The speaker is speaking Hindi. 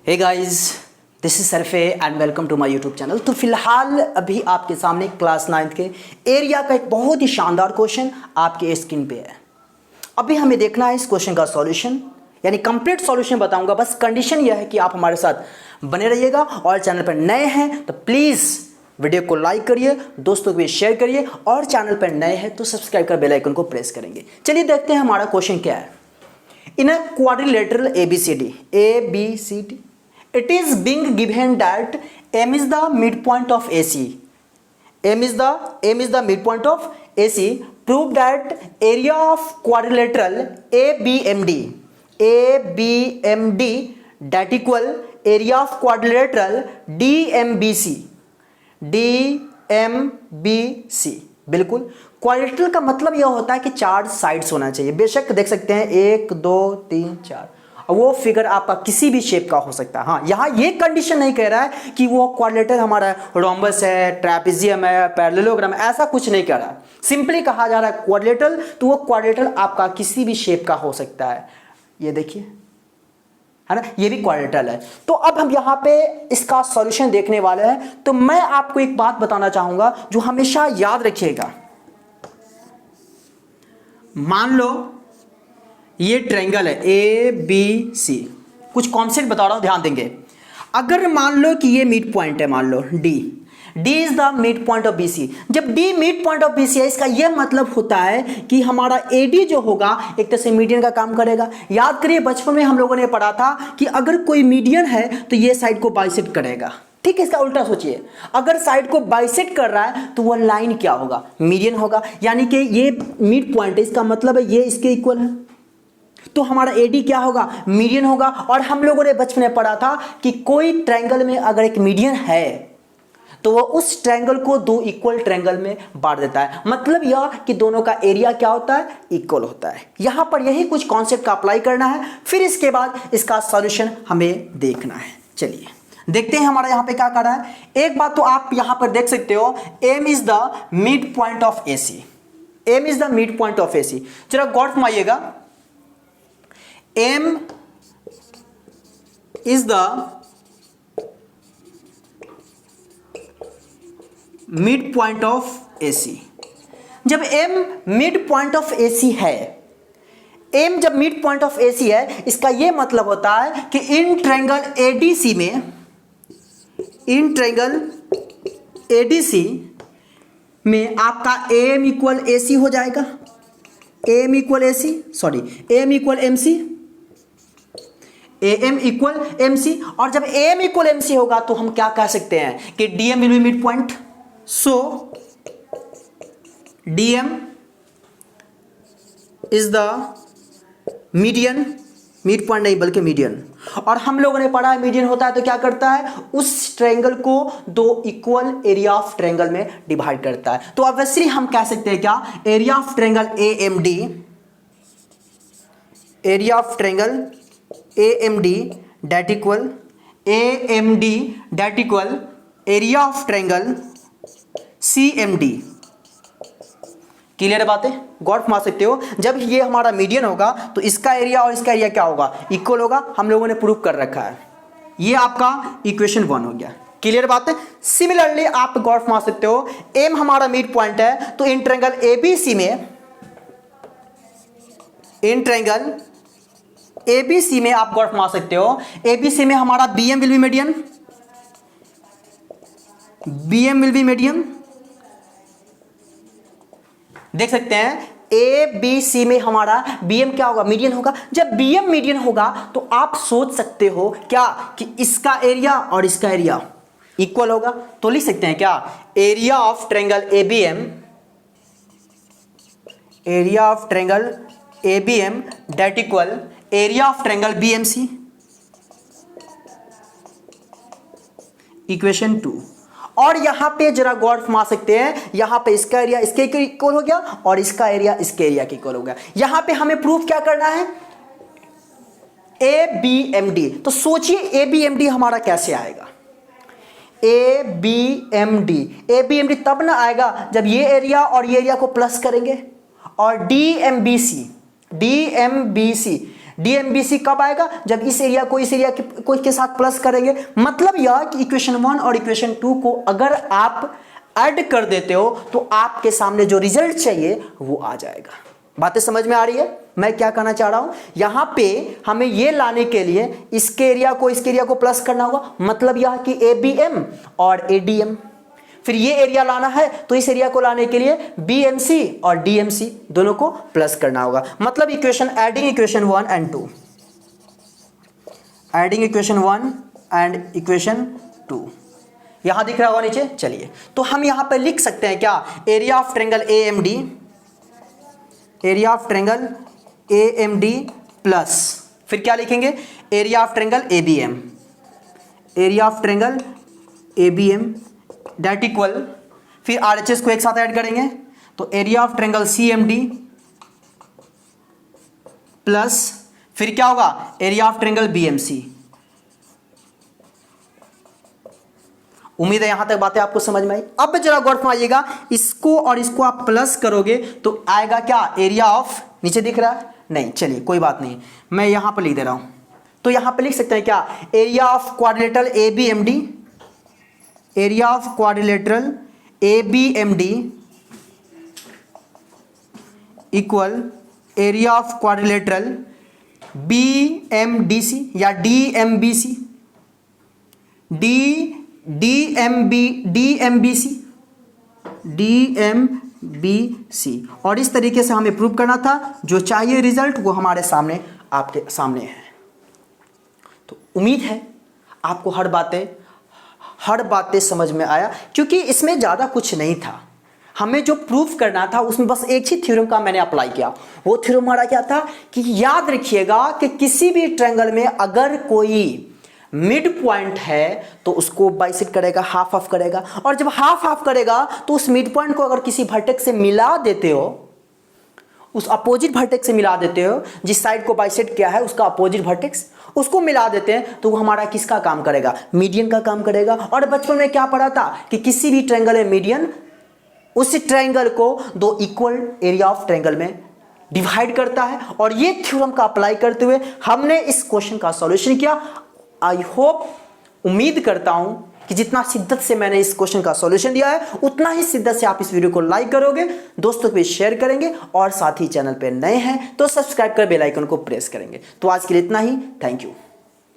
हे गाइस, दिस इज सरफे and welcome to my YouTube channel. तो फिलहाल अभी आपके सामने क्लास 9 के एरिया का एक बहुत ही शानदार क्वेश्चन आपके स्क्रीन पे है। अभी हमें देखना है इस क्वेश्चन का सॉल्यूशन, यानी कंप्लीट सॉल्यूशन बताऊंगा। बस कंडीशन यह है कि आप हमारे साथ बने रहिएगा और चैनल पर नए हैं तो प्लीज़ वीडियो को लाइक करिए, दोस्तों को भी शेयर करिए और चैनल पर नए हैं तो सब्सक्राइब कर बेल आइकन को प्रेस करेंगे। चलिए देखते हैं हमारा क्वेश्चन क्या है। In a quadrilateral ABCD, it is being given that M is the midpoint of AC. M is the midpoint of AC. Prove that area of quadrilateral ABMD that equal area of quadrilateral DMBC। बिल्कुल, क्वाड्रिलेटरल का मतलब यह होता है कि 4 साइड्स होना चाहिए। बेशक देख सकते हैं 1 2 3 4, वो फिगर आपका किसी भी शेप का हो सकता है। हाँ, यहाँ ये कंडीशन नहीं कह रहा है कि वो क्वाड्रिलेटरल हमारा रोम्बस है, ट्रेपेजियम है, पैरेललोग्राम है, ऐसा कुछ नहीं कह रहा है। सिंपली कहा जा रहा है क्वाड्रिलेटरल, तो वो क्वाड्रिलेटरल आपका किसी भी शेप का हो सकता है। ये देखिए, है ना, ये भी क्वाड्रिलेटरल है। तो अब हम यहाँ पे इसका सॉल्यूशन देखने वाले हैं। तो मैं आपको एक बात बताना चाहूंगा जो हमेशा याद रखिएगा। मान लो ये ट्रायंगल है ABC, कुछ कॉन्सेप्ट बता रहा हूं, ध्यान देंगे। अगर मान लो कि ये मिड पॉइंट है, मान लो D is the mid point of BC। जब D mid point of BC है, इसका यह मतलब होता है कि हमारा AD जो होगा एक तरह से मीडियन का काम करेगा। याद करिए, बचपन में हम लोगों ने पढ़ा था कि अगर कोई मीडियन है तो ये साइड को बाइसेक्ट करेगा। ठीक है, इसका उल्टा सोचिए, अगर साइड को बाइसेक्ट कर रहा है तो वह लाइन क्या होगा, मीडियन होगा। यानी कि ये मिड पॉइंट है, इसका मतलब है ये इसके इक्वल है, तो हमारा AD क्या होगा, मीडियन होगा। और हम लोगों ने बचपन में पढ़ा था कि कोई ट्रायंगल में अगर एक मीडियन है तो वो उस ट्रायंगल को 2 इक्वल ट्रायंगल में बांट देता है। मतलब यह कि दोनों का एरिया क्या होता है, इक्वल होता है। यहां पर यही कुछ कॉन्सेप्ट का अप्लाई करना है, फिर इसके बाद इसका सॉल्यूशन हमें देखना है। चलिए देखते हैं हमारा यहां पे क्या कर रहा है। एक बात तो आप यहां पर देख सकते हो, M is the mid point of AC। M is the mid point of AC। जरा गौर फरमाइएगा, M is the mid point of AC। जब M mid point of AC है, M जब mid point of AC है, इसका यह मतलब होता है कि इन ट्रायंगल ADC में आपका AM इक्वल AC हो जाएगा। AM equal MC, AM equal MC। और जब AM इक्वल MC होगा तो हम क्या कह सकते हैं कि DM will be mid point. So DM is the median, mid point नहीं बल्कि मीडियन। और हम लोगों ने पढ़ा है मीडियन होता है तो क्या करता है, उस ट्रायंगल को 2 इक्वल एरिया ऑफ ट्रायंगल में डिवाइड करता है। तो ऑब्वियसली हम कह सकते हैं क्या, area of triangle AMD that equal area of triangle CMD। Clear बात है, गौर फरमा सकते हो। जब ये हमारा मीडियन होगा तो इसका एरिया और इसका एरिया क्या होगा, इक्वल होगा। हम लोगों ने प्रूव कर रखा है। ये आपका इक्वेशन 1 हो गया। क्लियर बात है। सिमिलरली आप गौर फरमा सकते हो, M हमारा मिड पॉइंट है तो इन ट्रायंगल ABC में आप गौर फरमा सकते हो, ABC में हमारा BM विल बी मीडियन। देख सकते हैं ABC में हमारा BM क्या होगा, मीडियन होगा। जब BM मीडियन होगा तो आप सोच सकते हो क्या कि इसका एरिया और इसका एरिया इक्वल होगा। तो लिख सकते हैं क्या, area of triangle ABM that equal area of triangle BMC। Equation 2। और यहां पे जरा गौर फरमा सकते हैं, यहां पे इसका एरिया इसके इक्वल हो गया और इसका एरिया इसके एरिया के इक्वल हो गया। यहां पे हमें प्रूफ क्या करना है, ABMD। तो सोचिए ABMD हमारा कैसे आएगा। ABMD तब ना आएगा जब ये एरिया और ये एरिया को प्लस करेंगे। और DMBC DMBC कब आएगा? जब इस एरिया को इस एरिया के साथ प्लस करेंगे। मतलब यह कि इक्वेशन 1 और इक्वेशन 2 को अगर आप ऐड कर देते हो तो आपके सामने जो रिजल्ट चाहिए वो आ जाएगा। बातें समझ में आ रही है मैं क्या कहना चाह रहा हूं? यहां पे हमें ये लाने के लिए इसके एरिया को प्लस करना होगा। मतलब यह कि ABM और ADM। फिर ये एरिया लाना है तो इस एरिया को लाने के लिए BMC और DMC दोनों को प्लस करना होगा। मतलब equation adding equation 1 and 2, adding equation 1 and equation 2 यहां दिख रहा होगा नीचे। चलिए तो हम यहां पर लिख सकते हैं क्या? Area of triangle AMD, area of triangle AMD प्लस फिर क्या लिखेंगे? Area of triangle ABM, area of triangle ABM that equal, फिर RHS को एक साथ ऐड करेंगे तो area of triangle CMD plus फिर क्या होगा? Area of triangle BMC। उम्मीद है यहां तक बातें आपको समझ में आई। अब जरा गौर फरमाइएगा, इसको और इसको आप प्लस करोगे तो आएगा क्या? एरिया ऑफ, नीचे दिख रहा है नहीं, चलिए कोई बात नहीं, मैं यहां पर लिख दे रहा हूं। तो यहां पर लिख सकते हैं क्या? Area of quadrilateral ABMD, area of quadrilateral ABMD equal area of quadrilateral BMDC या DMBC, DMBC। और इस तरीके से हमें प्रूव करना था, जो चाहिए रिजल्ट वो हमारे सामने, आपके सामने है। तो उम्मीद है आपको हर बातें समझ में आया, क्योंकि इसमें ज़्यादा कुछ नहीं था। हमें जो प्रूफ करना था उसमें बस एक ही थ्योरम का मैंने अप्लाई किया। वो थ्योरम हमारा क्या था कि याद रखिएगा कि किसी भी ट्रायंगल में अगर कोई मिड पॉइंट है तो उसको बाइसेक्ट करेगा, हाफ हाफ करेगा, और जब हाफ हाफ करेगा तो उस मिड पॉइंट को अगर किसी वर्टेक्स से मिला देते हो, उस अपोजिट वर्टेक्स से मिला देते हो, जिस साइड को बाइसेक्ट किया है उसका अपोजिट वर्टेक्स, उसको मिला देते हैं तो वो हमारा किसका काम करेगा? मीडियन का काम करेगा। और बचपन में क्या पढ़ा था कि किसी भी ट्रायंगल में मीडियन उस ट्रायंगल को दो इक्वल एरिया ऑफ ट्रायंगल में डिवाइड करता है। और ये थ्योरम का अप्लाई करते हुए हमने इस क्वेश्चन का सॉल्यूशन किया। आई होप, उम्मीद करता हूं कि जितना शिद्दत से मैंने इस क्वेश्चन का सॉल्यूशन दिया है उतना ही शिद्दत से आप इस वीडियो को लाइक करोगे, दोस्तों को शेयर करेंगे, और साथ ही चैनल पे नए हैं तो सब्सक्राइब कर बेल आइकन को प्रेस करेंगे। तो आज के लिए इतना ही, थैंक यू।